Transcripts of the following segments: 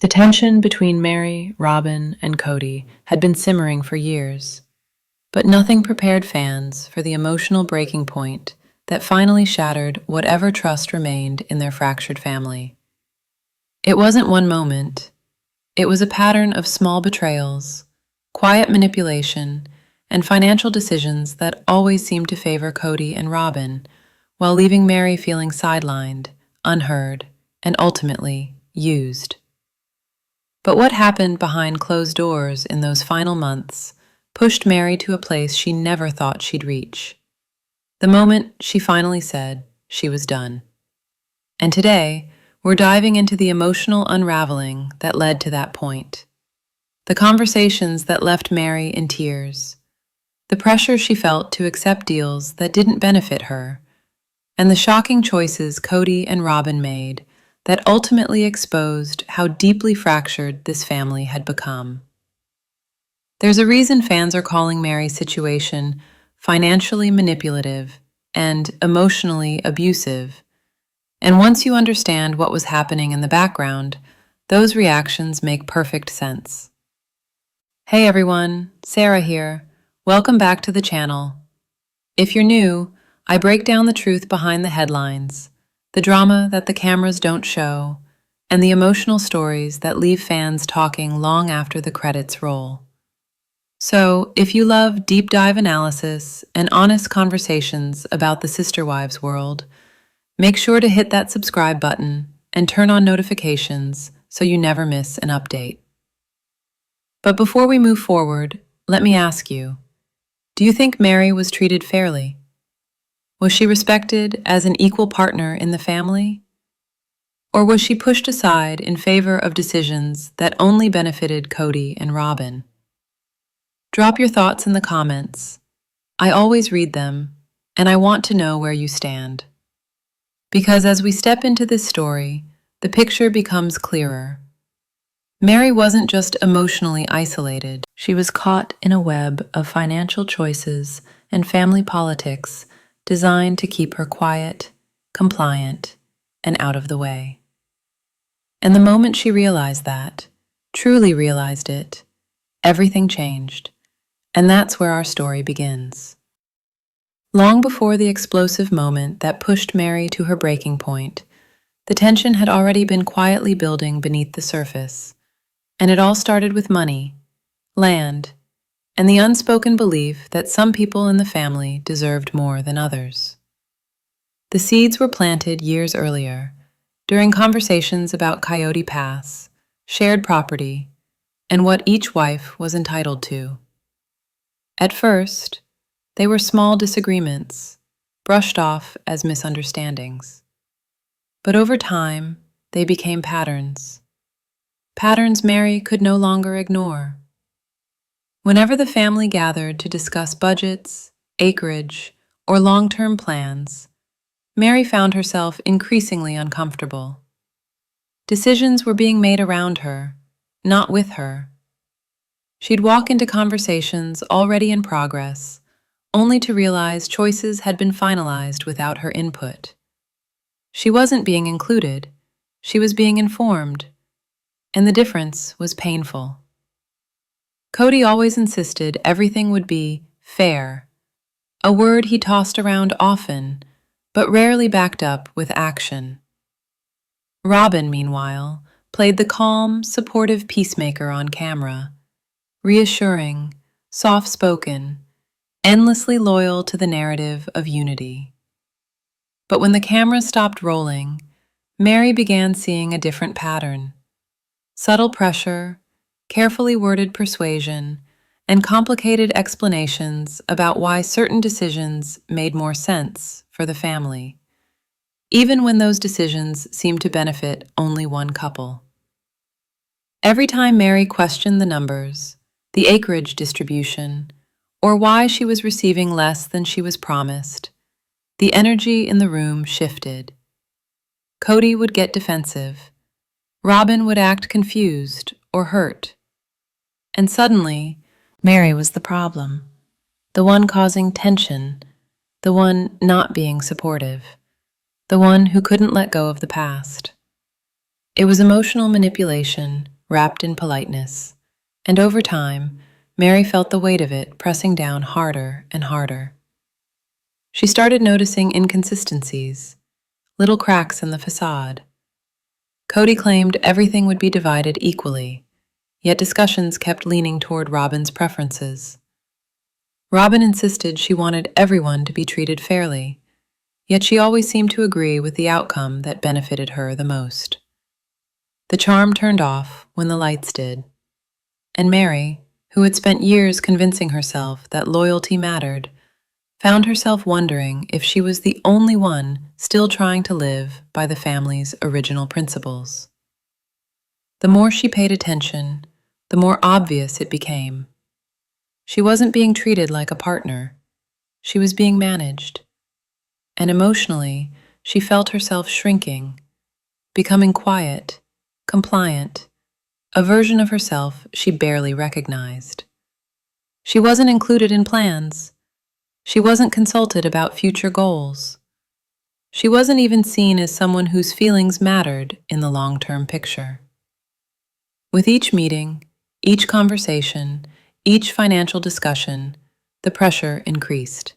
The tension between Meri, Robyn, and Kody had been simmering for years, but nothing prepared fans for the emotional breaking point that finally shattered whatever trust remained in their fractured family. It wasn't one moment. It was a pattern of small betrayals, quiet manipulation, and financial decisions that always seemed to favor Kody and Robyn, while leaving Meri feeling sidelined, unheard, and ultimately used. But what happened behind closed doors in those final months pushed Meri to a place she never thought she'd reach. The moment she finally said she was done. And today, we're diving into the emotional unraveling that led to that point. The conversations that left Meri in tears, the pressure she felt to accept deals that didn't benefit her, and the shocking choices Kody and Robyn made that ultimately exposed how deeply fractured this family had become. There's a reason fans are calling Meri's situation financially manipulative and emotionally abusive. And once you understand what was happening in the background, those reactions make perfect sense. Hey everyone, Sarah here. Welcome back to the channel. If you're new, I break down the truth behind the headlines, the drama that the cameras don't show, and the emotional stories that leave fans talking long after the credits roll. So, if you love deep dive analysis and honest conversations about the Sister Wives world, make sure to hit that subscribe button and turn on notifications so you never miss an update. But before we move forward, let me ask you, do you think Meri was treated fairly? Was she respected as an equal partner in the family? Or was she pushed aside in favor of decisions that only benefited Kody and Robyn? Drop your thoughts in the comments. I always read them, and I want to know where you stand. Because as we step into this story, the picture becomes clearer. Meri wasn't just emotionally isolated. She was caught in a web of financial choices and family politics designed to keep her quiet, compliant, and out of the way. And the moment she realized that, truly realized it, everything changed. And that's where our story begins. Long before the explosive moment that pushed Meri to her breaking point, the tension had already been quietly building beneath the surface. And it all started with money, land, and the unspoken belief that some people in the family deserved more than others. The seeds were planted years earlier, during conversations about Coyote Pass, shared property, and what each wife was entitled to. At first, they were small disagreements, brushed off as misunderstandings. But over time, they became patterns. Patterns Meri could no longer ignore. Whenever the family gathered to discuss budgets, acreage, or long-term plans, Meri found herself increasingly uncomfortable. Decisions were being made around her, not with her. She'd walk into conversations already in progress, only to realize choices had been finalized without her input. She wasn't being included, she was being informed, and the difference was painful. Kody always insisted everything would be fair, a word he tossed around often, but rarely backed up with action. Robyn, meanwhile, played the calm, supportive peacemaker on camera, reassuring, soft-spoken, endlessly loyal to the narrative of unity. But when the camera stopped rolling, Meri began seeing a different pattern. Subtle pressure, carefully worded persuasion, and complicated explanations about why certain decisions made more sense for the family, even when those decisions seemed to benefit only one couple. Every time Meri questioned the numbers, the acreage distribution, or why she was receiving less than she was promised, the energy in the room shifted. Kody would get defensive. Robyn would act confused or hurt. And suddenly, Meri was the problem, the one causing tension, the one not being supportive, the one who couldn't let go of the past. It was emotional manipulation wrapped in politeness, and over time, Meri felt the weight of it pressing down harder and harder. She started noticing inconsistencies, little cracks in the facade. Kody claimed everything would be divided equally, yet discussions kept leaning toward Robyn's preferences. Robyn insisted she wanted everyone to be treated fairly, yet she always seemed to agree with the outcome that benefited her the most. The charm turned off when the lights did, and Meri, who had spent years convincing herself that loyalty mattered, found herself wondering if she was the only one still trying to live by the family's original principles. The more she paid attention, the more obvious it became. She wasn't being treated like a partner. She was being managed. And emotionally, she felt herself shrinking, becoming quiet, compliant, a version of herself she barely recognized. She wasn't included in plans. She wasn't consulted about future goals. She wasn't even seen as someone whose feelings mattered in the long-term picture. With each meeting, each conversation, each financial discussion, the pressure increased.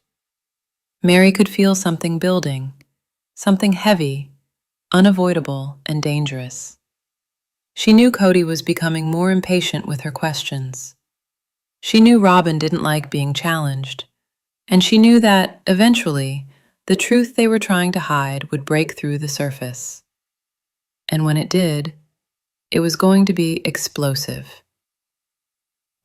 Meri could feel something building, something heavy, unavoidable, and dangerous. She knew Kody was becoming more impatient with her questions. She knew Robyn didn't like being challenged, and she knew that, eventually, the truth they were trying to hide would break through the surface. And when it did, it was going to be explosive.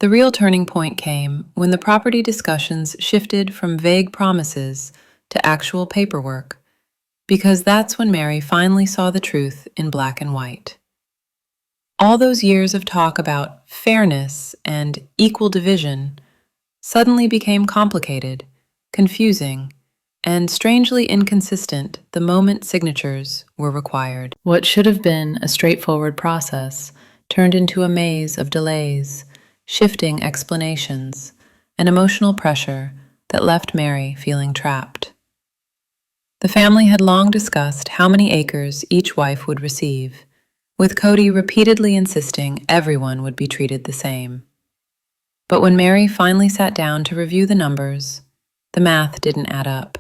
The real turning point came when the property discussions shifted from vague promises to actual paperwork, because that's when Meri finally saw the truth in black and white. All those years of talk about fairness and equal division suddenly became complicated, confusing, and strangely inconsistent the moment signatures were required. What should have been a straightforward process turned into a maze of delays, shifting explanations, and emotional pressure that left Meri feeling trapped. The family had long discussed how many acres each wife would receive, with Kody repeatedly insisting everyone would be treated the same. But when Meri finally sat down to review the numbers, the math didn't add up.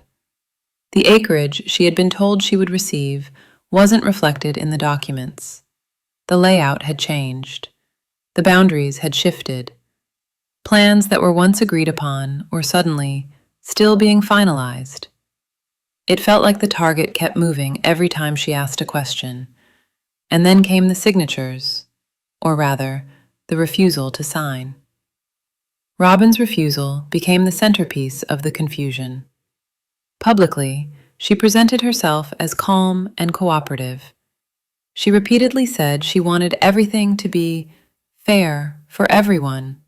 The acreage she had been told she would receive wasn't reflected in the documents. The layout had changed. The boundaries had shifted. Plans that were once agreed upon were suddenly still being finalized. It felt like the target kept moving every time she asked a question. And then came the signatures, or rather, the refusal to sign. Robyn's refusal became the centerpiece of the confusion. Publicly, she presented herself as calm and cooperative. She repeatedly said she wanted everything to be fair for everyone.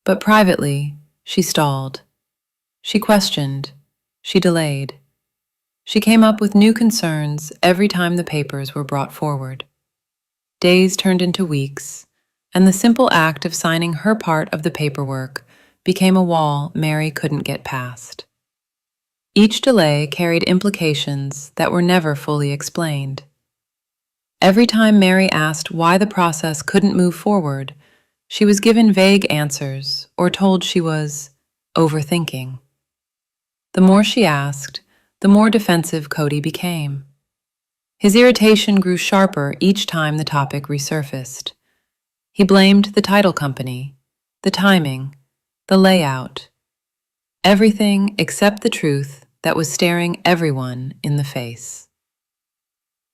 But privately, she stalled. She questioned. She delayed. She came up with new concerns every time the papers were brought forward. Days turned into weeks, and the simple act of signing her part of the paperwork became a wall Meri couldn't get past. Each delay carried implications that were never fully explained. Every time Meri asked why the process couldn't move forward, she was given vague answers or told she was overthinking. The more she asked, the more defensive Kody became. His irritation grew sharper each time the topic resurfaced. He blamed the title company, the timing, the layout, everything except the truth that was staring everyone in the face.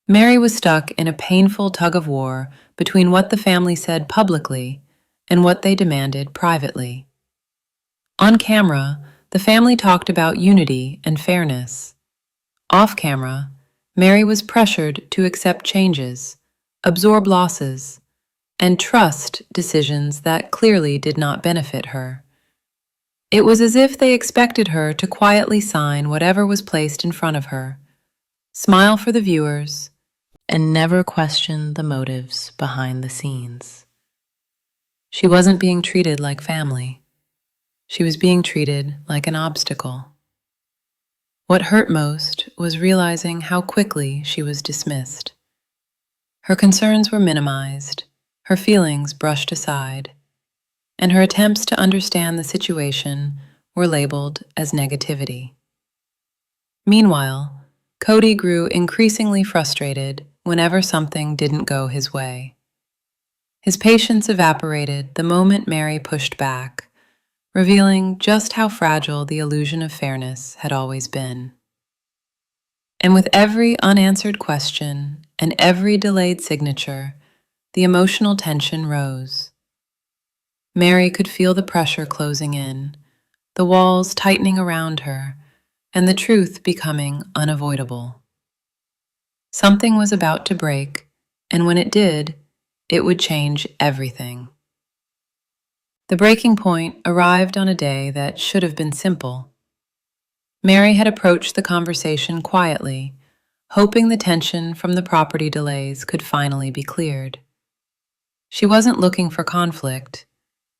Meri was stuck in a painful tug-of-war between what the family said publicly and what they demanded privately. On camera, the family talked about unity and fairness. Off camera, Meri was pressured to accept changes, absorb losses, and trust decisions that clearly did not benefit her. It was as if they expected her to quietly sign whatever was placed in front of her, smile for the viewers, and never question the motives behind the scenes. She wasn't being treated like family. She was being treated like an obstacle. What hurt most was realizing how quickly she was dismissed. Her concerns were minimized, Her feelings brushed aside, and her attempts to understand the situation were labeled as negativity. Meanwhile, Kody grew increasingly frustrated whenever something didn't go his way. His patience evaporated the moment Meri pushed back, revealing just how fragile the illusion of fairness had always been. And with every unanswered question and every delayed signature, the emotional tension rose. Meri could feel the pressure closing in, the walls tightening around her, and the truth becoming unavoidable. Something was about to break, and when it did, it would change everything. The breaking point arrived on a day that should have been simple. Meri had approached the conversation quietly, hoping the tension from the property delays could finally be cleared. She wasn't looking for conflict,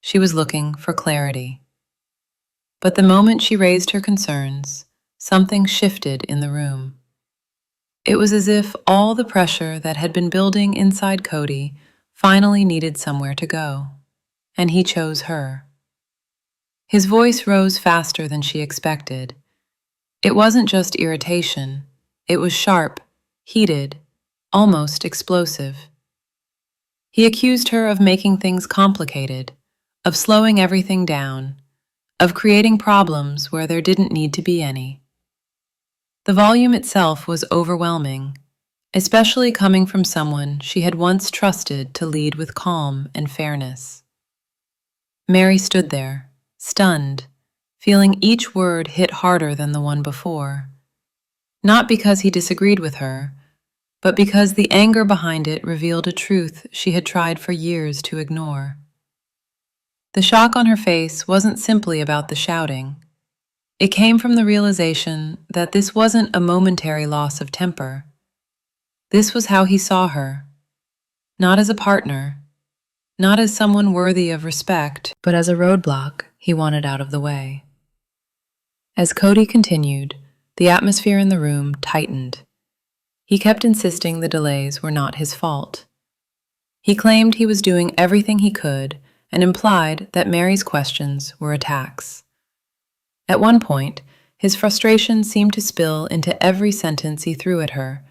she was looking for clarity. But the moment she raised her concerns, something shifted in the room. It was as if all the pressure that had been building inside Kody finally needed somewhere to go, and he chose her. His voice rose faster than she expected. It wasn't just irritation, it was sharp, heated, almost explosive. He accused her of making things complicated, of slowing everything down, of creating problems where there didn't need to be any. The volume itself was overwhelming, especially coming from someone she had once trusted to lead with calm and fairness. Meri stood there, stunned, feeling each word hit harder than the one before. Not because he disagreed with her, but because the anger behind it revealed a truth she had tried for years to ignore. The shock on her face wasn't simply about the shouting. It came from the realization that this wasn't a momentary loss of temper. This was how he saw her, not as a partner, not as someone worthy of respect, but as a roadblock he wanted out of the way. As Kody continued, the atmosphere in the room tightened. He kept insisting the delays were not his fault. He claimed he was doing everything he could and implied that Meri's questions were attacks. At one point, his frustration seemed to spill into every sentence he threw at her,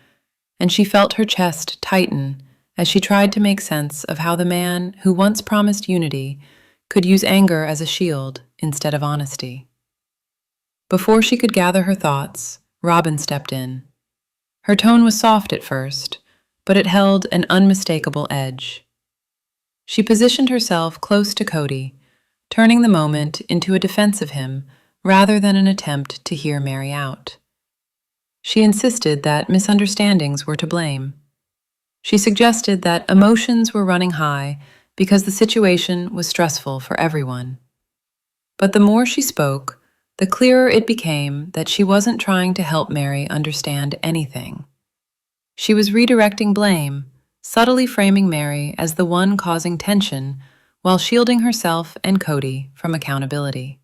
and she felt her chest tighten as she tried to make sense of how the man who once promised unity could use anger as a shield instead of honesty. Before she could gather her thoughts, Robyn stepped in. Her tone was soft at first, but it held an unmistakable edge. She positioned herself close to Kody, turning the moment into a defense of him rather than an attempt to hear Meri out. She insisted that misunderstandings were to blame. She suggested that emotions were running high because the situation was stressful for everyone. But the more she spoke, the clearer it became that she wasn't trying to help Meri understand anything. She was redirecting blame, subtly framing Meri as the one causing tension while shielding herself and Kody from accountability.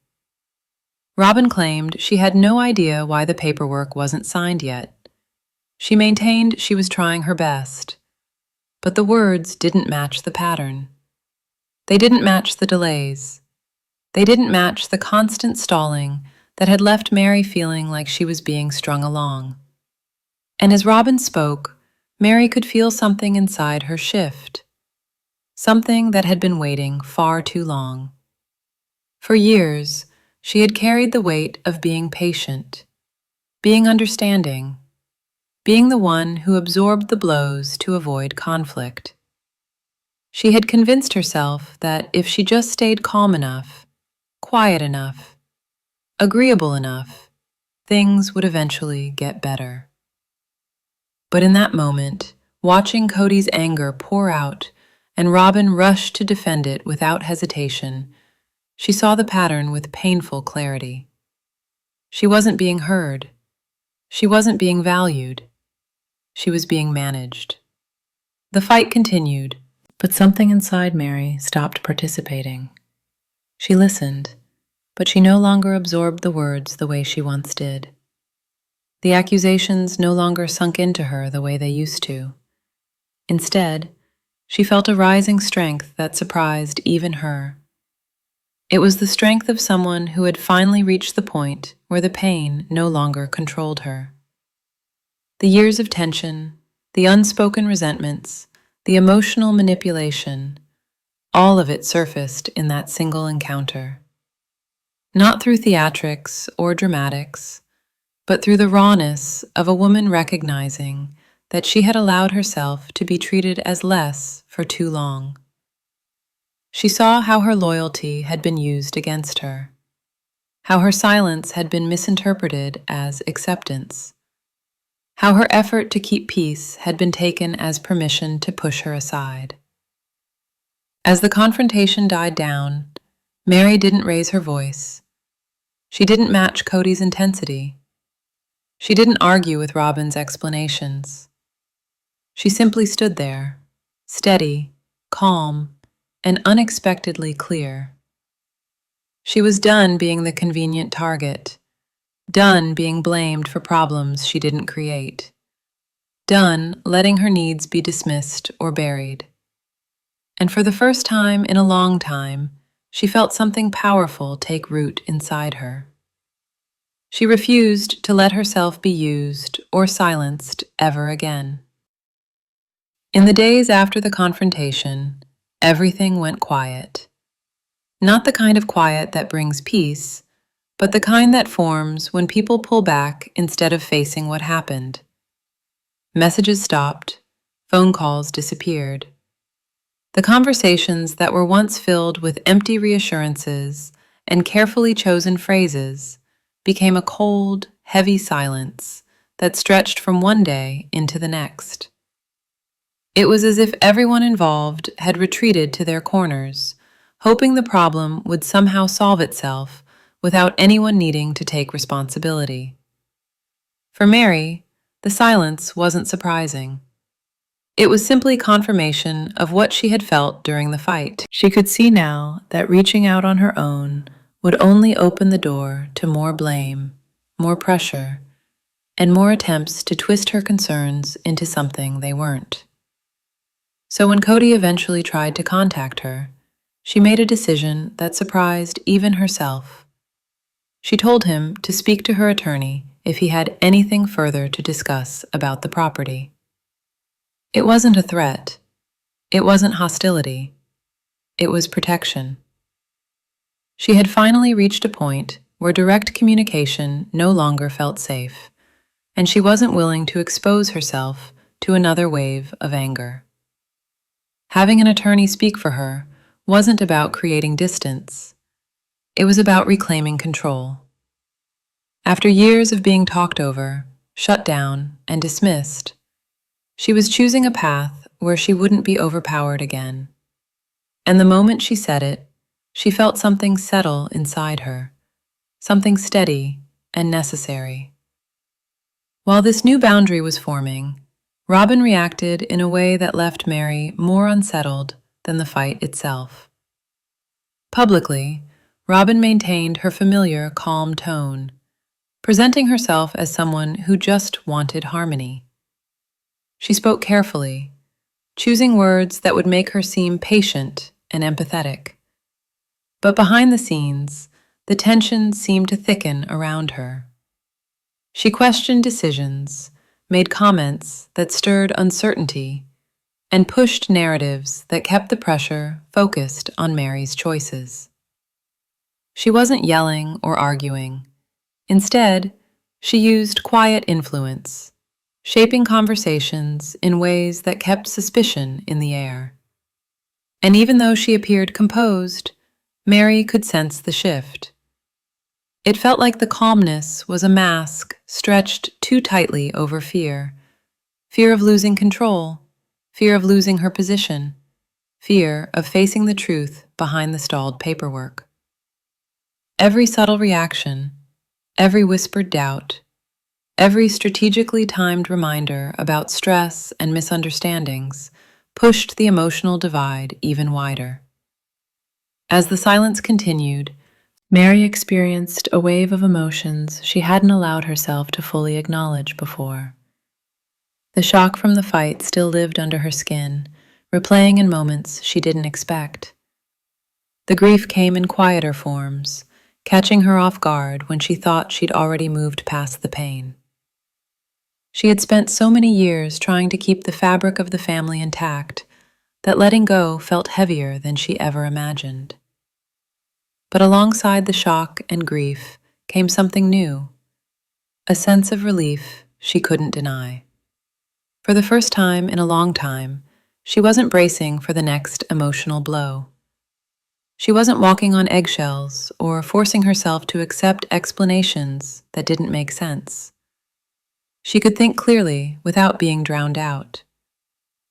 Robyn claimed she had no idea why the paperwork wasn't signed yet. She maintained she was trying her best, but the words didn't match the pattern. They didn't match the delays. They didn't match the constant stalling that had left Meri feeling like she was being strung along. And as Robyn spoke, Meri could feel something inside her shift, something that had been waiting far too long. For years, she had carried the weight of being patient, being understanding, being the one who absorbed the blows to avoid conflict. She had convinced herself that if she just stayed calm enough, quiet enough, agreeable enough, things would eventually get better. But in that moment, watching Kody's anger pour out and Robyn rush to defend it without hesitation, she saw the pattern with painful clarity. She wasn't being heard. She wasn't being valued. She was being managed. The fight continued, but something inside Meri stopped participating. She listened, but she no longer absorbed the words the way she once did. The accusations no longer sunk into her the way they used to. Instead, She felt a rising strength that surprised even her. It was the strength of someone who had finally reached the point where the pain no longer controlled her. The years of tension, the unspoken resentments, the emotional manipulation, all of it surfaced in that single encounter. Not through theatrics or dramatics, but through the rawness of a woman recognizing that she had allowed herself to be treated as less for too long. She saw how her loyalty had been used against her, how her silence had been misinterpreted as acceptance, how her effort to keep peace had been taken as permission to push her aside. As the confrontation died down, Meri didn't raise her voice. She didn't match Kody's intensity. She didn't argue with Robyn's explanations. She simply stood there, steady, calm, and unexpectedly clear. She was done being the convenient target, done being blamed for problems she didn't create, done letting her needs be dismissed or buried. And for the first time in a long time, she felt something powerful take root inside her. She refused to let herself be used or silenced ever again. In the days after the confrontation, everything went quiet. Not the kind of quiet that brings peace, but the kind that forms when people pull back instead of facing what happened. Messages stopped, phone calls disappeared. The conversations that were once filled with empty reassurances and carefully chosen phrases became a cold, heavy silence that stretched from one day into the next. It was as if everyone involved had retreated to their corners, hoping the problem would somehow solve itself without anyone needing to take responsibility. For Meri, the silence wasn't surprising. It was simply confirmation of what she had felt during the fight. She could see now that reaching out on her own would only open the door to more blame, more pressure, and more attempts to twist her concerns into something they weren't. So when Kody eventually tried to contact her, she made a decision that surprised even herself. She told him to speak to her attorney if he had anything further to discuss about the property. It wasn't a threat. It wasn't hostility. It was protection. She had finally reached a point where direct communication no longer felt safe, and she wasn't willing to expose herself to another wave of anger. Having an attorney speak for her wasn't about creating distance. It was about reclaiming control. After years of being talked over, shut down, and dismissed, she was choosing a path where she wouldn't be overpowered again. And the moment she said it, she felt something settle inside her, something steady and necessary. While this new boundary was forming, Robyn reacted in a way that left Meri more unsettled than the fight itself. Publicly, Robyn maintained her familiar, calm tone, presenting herself as someone who just wanted harmony. She spoke carefully, choosing words that would make her seem patient and empathetic. But behind the scenes, the tension seemed to thicken around her. She questioned decisions, made comments that stirred uncertainty, and pushed narratives that kept the pressure focused on Meri's choices. She wasn't yelling or arguing. Instead, she used quiet influence, shaping conversations in ways that kept suspicion in the air. And even though she appeared composed, Meri could sense the shift. It felt like the calmness was a mask stretched too tightly over fear. Fear of losing control, fear of losing her position, fear of facing the truth behind the stalled paperwork. Every subtle reaction, every whispered doubt, every strategically timed reminder about stress and misunderstandings pushed the emotional divide even wider. As the silence continued, Meri experienced a wave of emotions she hadn't allowed herself to fully acknowledge before. The shock from the fight still lived under her skin, replaying in moments she didn't expect. The grief came in quieter forms, catching her off guard when she thought she'd already moved past the pain. She had spent so many years trying to keep the fabric of the family intact that letting go felt heavier than she ever imagined. But alongside the shock and grief came something new, a sense of relief she couldn't deny. For the first time in a long time, she wasn't bracing for the next emotional blow. She wasn't walking on eggshells or forcing herself to accept explanations that didn't make sense. She could think clearly without being drowned out.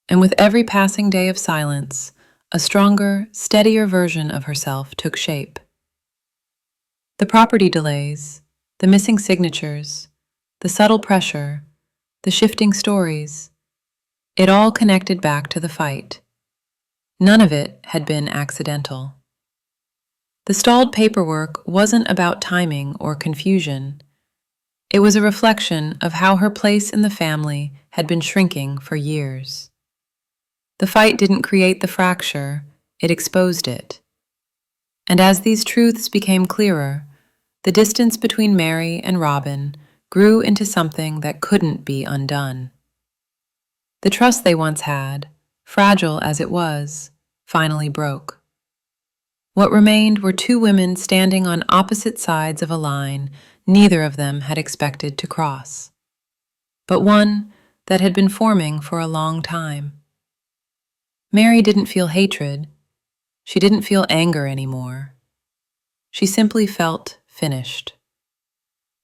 And with every passing day of silence, a stronger, steadier version of herself took shape. The property delays, the missing signatures, the subtle pressure, the shifting stories, it all connected back to the fight. None of it had been accidental. The stalled paperwork wasn't about timing or confusion. It was a reflection of how her place in the family had been shrinking for years. The fight didn't create the fracture, it exposed it. And as these truths became clearer, the distance between Meri and Robyn grew into something that couldn't be undone. The trust they once had, fragile as it was, finally broke. What remained were two women standing on opposite sides of a line neither of them had expected to cross, but one that had been forming for a long time. Meri didn't feel hatred. She didn't feel anger anymore. She simply felt finished.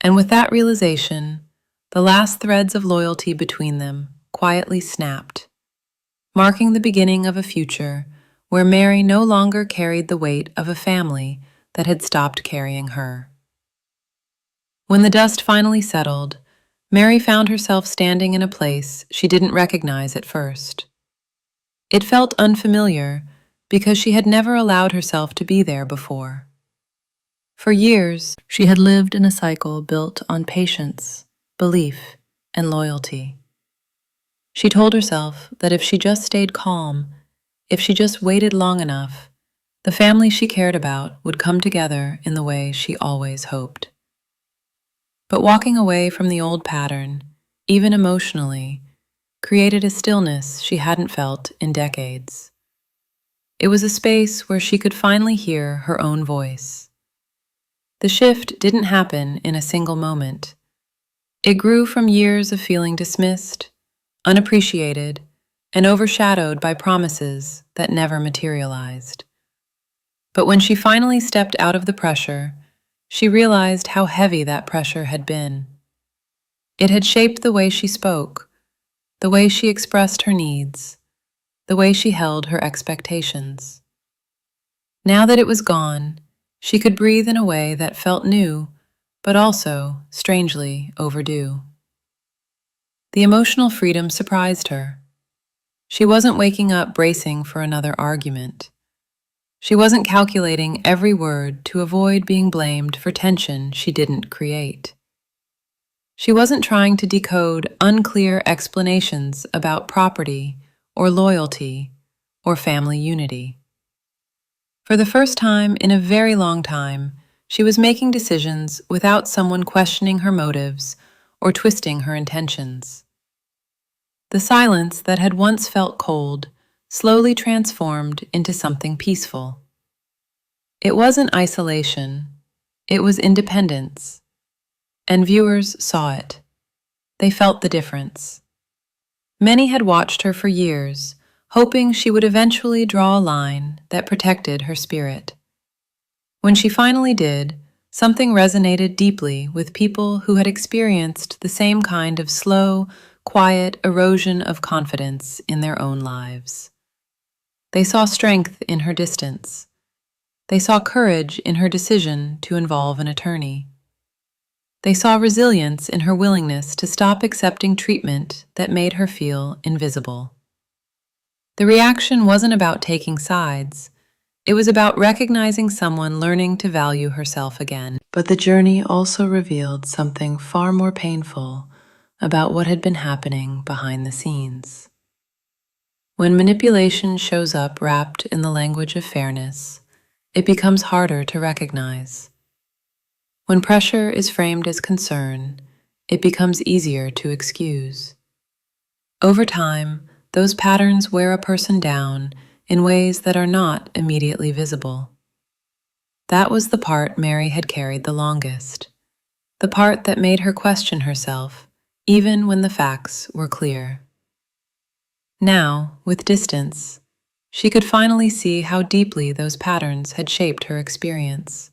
And with that realization, the last threads of loyalty between them quietly snapped, marking the beginning of a future where Meri no longer carried the weight of a family that had stopped carrying her. When the dust finally settled, Meri found herself standing in a place she didn't recognize at first. It felt unfamiliar because she had never allowed herself to be there before. For years, she had lived in a cycle built on patience, belief, and loyalty. She told herself that if she just stayed calm, if she just waited long enough, the family she cared about would come together in the way she always hoped. But walking away from the old pattern, even emotionally, created a stillness she hadn't felt in decades. It was a space where she could finally hear her own voice. The shift didn't happen in a single moment. It grew from years of feeling dismissed, unappreciated, and overshadowed by promises that never materialized. But when she finally stepped out of the pressure, she realized how heavy that pressure had been. It had shaped the way she spoke, the way she expressed her needs, the way she held her expectations. Now that it was gone, she could breathe in a way that felt new, but also strangely overdue. The emotional freedom surprised her. She wasn't waking up bracing for another argument. She wasn't calculating every word to avoid being blamed for tension she didn't create. She wasn't trying to decode unclear explanations about property or loyalty or family unity. For the first time in a very long time, she was making decisions without someone questioning her motives or twisting her intentions. The silence that had once felt cold slowly transformed into something peaceful. It wasn't isolation, it was independence. And viewers saw it. They felt the difference. Many had watched her for years, hoping she would eventually draw a line that protected her spirit. When she finally did, something resonated deeply with people who had experienced the same kind of slow, quiet erosion of confidence in their own lives. They saw strength in her distance. They saw courage in her decision to involve an attorney. They saw resilience in her willingness to stop accepting treatment that made her feel invisible. The reaction wasn't about taking sides. It was about recognizing someone learning to value herself again. But the journey also revealed something far more painful about what had been happening behind the scenes. When manipulation shows up wrapped in the language of fairness, it becomes harder to recognize. When pressure is framed as concern, it becomes easier to excuse. Over time, those patterns wear a person down in ways that are not immediately visible. That was the part Meri had carried the longest, the part that made her question herself, even when the facts were clear. Now, with distance, she could finally see how deeply those patterns had shaped her experience.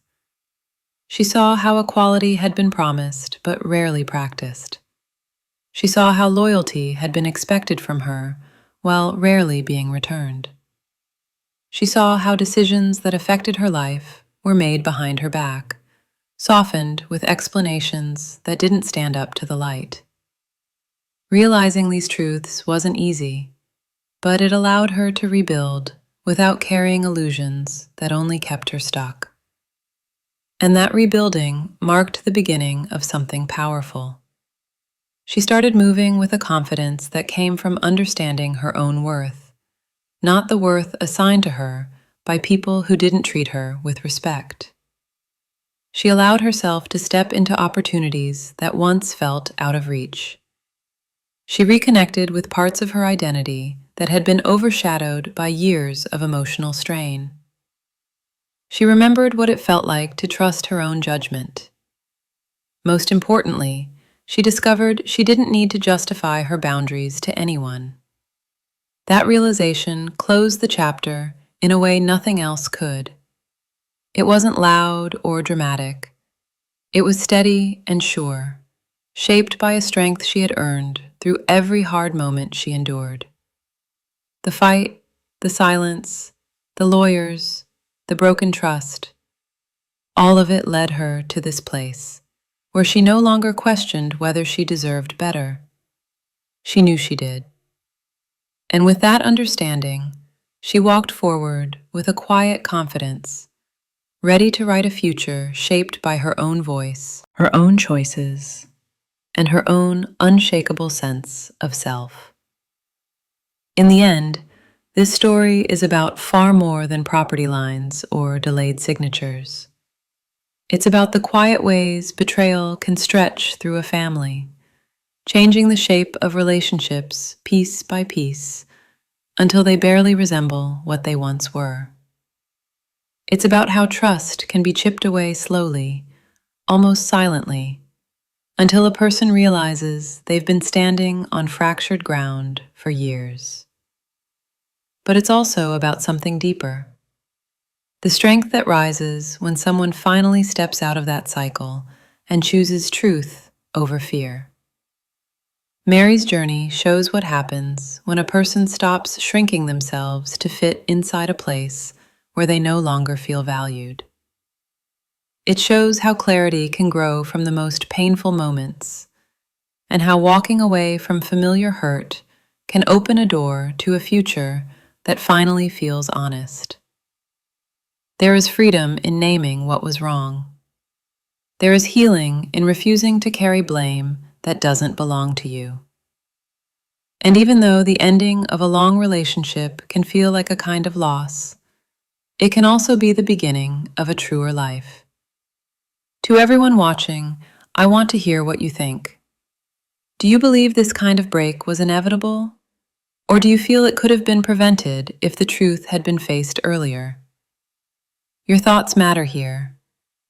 She saw how equality had been promised but rarely practiced. She saw how loyalty had been expected from her while rarely being returned. She saw how decisions that affected her life were made behind her back, softened with explanations that didn't stand up to the light. Realizing these truths wasn't easy, but it allowed her to rebuild without carrying illusions that only kept her stuck. And that rebuilding marked the beginning of something powerful. She started moving with a confidence that came from understanding her own worth, not the worth assigned to her by people who didn't treat her with respect. She allowed herself to step into opportunities that once felt out of reach. She reconnected with parts of her identity that had been overshadowed by years of emotional strain. She remembered what it felt like to trust her own judgment. Most importantly, she discovered she didn't need to justify her boundaries to anyone. That realization closed the chapter in a way nothing else could. It wasn't loud or dramatic. It was steady and sure, shaped by a strength she had earned through every hard moment she endured. The fight, the silence, the lawyers, the broken trust, all of it led her to this place, where she no longer questioned whether she deserved better. She knew she did. And with that understanding, she walked forward with a quiet confidence, ready to write a future shaped by her own voice, her own choices, and her own unshakable sense of self. In the end, this story is about far more than property lines or delayed signatures. It's about the quiet ways betrayal can stretch through a family, changing the shape of relationships piece by piece until they barely resemble what they once were. It's about how trust can be chipped away slowly, almost silently, until a person realizes they've been standing on fractured ground for years. But it's also about something deeper. The strength that rises when someone finally steps out of that cycle and chooses truth over fear. Meri's journey shows what happens when a person stops shrinking themselves to fit inside a place where they no longer feel valued. It shows how clarity can grow from the most painful moments, and how walking away from familiar hurt can open a door to a future that finally feels honest. There is freedom in naming what was wrong. There is healing in refusing to carry blame that doesn't belong to you. And even though the ending of a long relationship can feel like a kind of loss, it can also be the beginning of a truer life. To everyone watching, I want to hear what you think. Do you believe this kind of break was inevitable? Or do you feel it could have been prevented if the truth had been faced earlier? Your thoughts matter here,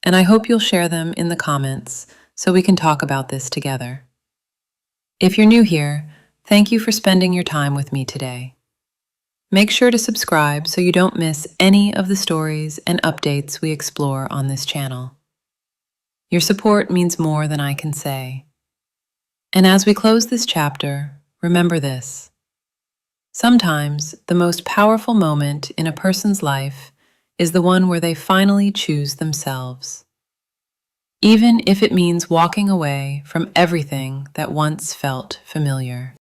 and I hope you'll share them in the comments so we can talk about this together. If you're new here, thank you for spending your time with me today. Make sure to subscribe so you don't miss any of the stories and updates we explore on this channel. Your support means more than I can say. And as we close this chapter, remember this. Sometimes the most powerful moment in a person's life is the one where they finally choose themselves. Even if it means walking away from everything that once felt familiar.